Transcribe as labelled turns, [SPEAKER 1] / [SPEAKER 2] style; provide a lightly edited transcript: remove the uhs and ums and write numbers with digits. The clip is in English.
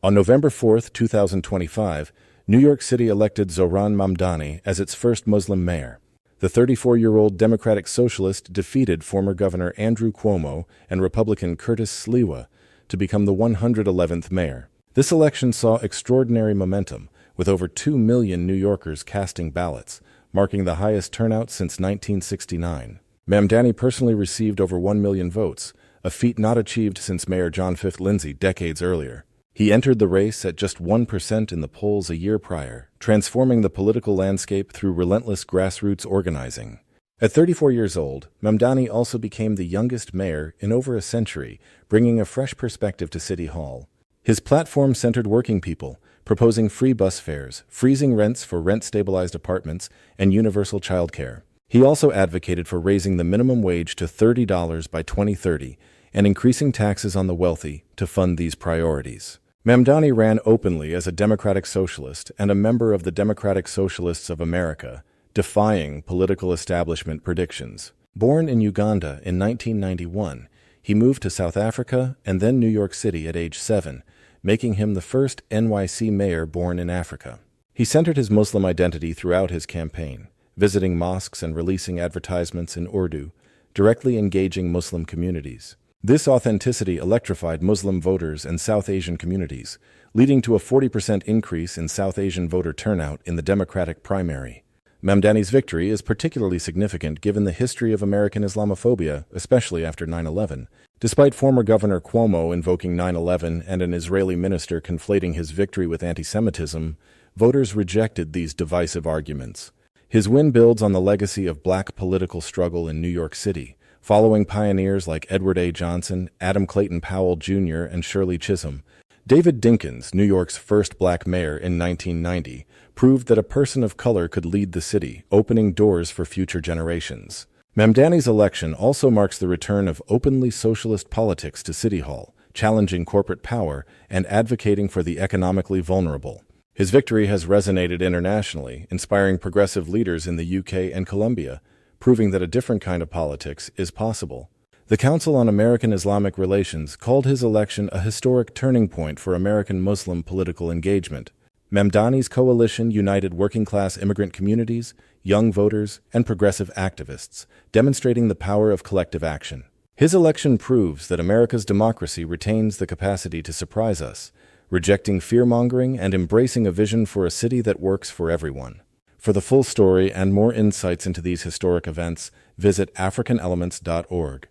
[SPEAKER 1] On November 4, 2025, New York City elected Zohran Mamdani as its first Muslim mayor. The 34-year-old Democratic Socialist defeated former Governor Andrew Cuomo and Republican Curtis Sliwa to become the 111th mayor. This election saw extraordinary momentum, with over 2 million New Yorkers casting ballots, marking the highest turnout since 1969. Mamdani personally received over 1 million votes, a feat not achieved since Mayor John F. Lindsay decades earlier. He entered the race at just 1% in the polls a year prior, transforming the political landscape through relentless grassroots organizing. At 34 years old, Mamdani also became the youngest mayor in over a century, bringing a fresh perspective to City Hall. His platform centered working people, proposing free bus fares, freezing rents for rent-stabilized apartments, and universal childcare. He also advocated for raising the minimum wage to $30 by 2030 and increasing taxes on the wealthy to fund these priorities. Mamdani ran openly as a Democratic Socialist and a member of the Democratic Socialists of America, defying political establishment predictions. Born in Uganda in 1991, he moved to South Africa and then New York City at age 7, making him the first NYC mayor born in Africa. He centered his Muslim identity throughout his campaign, visiting mosques and releasing advertisements in Urdu, directly engaging Muslim communities. This authenticity electrified Muslim voters and South Asian communities, leading to a 40% increase in South Asian voter turnout in the Democratic primary. Mamdani's victory is particularly significant given the history of American Islamophobia, especially after 9/11. Despite former Governor Cuomo invoking 9/11 and an Israeli minister conflating his victory with anti-Semitism, voters rejected these divisive arguments. His win builds on the legacy of black political struggle in New York City, following pioneers like Edward A. Johnson, Adam Clayton Powell Jr., and Shirley Chisholm. David Dinkins, New York's first black mayor in 1990, proved that a person of color could lead the city, opening doors for future generations. Mamdani's election also marks the return of openly socialist politics to City Hall, challenging corporate power and advocating for the economically vulnerable. His victory has resonated internationally, inspiring progressive leaders in the UK and Colombia, proving that a different kind of politics is possible. The Council on American-Islamic Relations called his election a historic turning point for American Muslim political engagement. Mamdani's coalition united working-class immigrant communities, young voters, and progressive activists, demonstrating the power of collective action. His election proves that America's democracy retains the capacity to surprise us, rejecting fear-mongering and embracing a vision for a city that works for everyone. For the full story and more insights into these historic events, visit africanelements.org.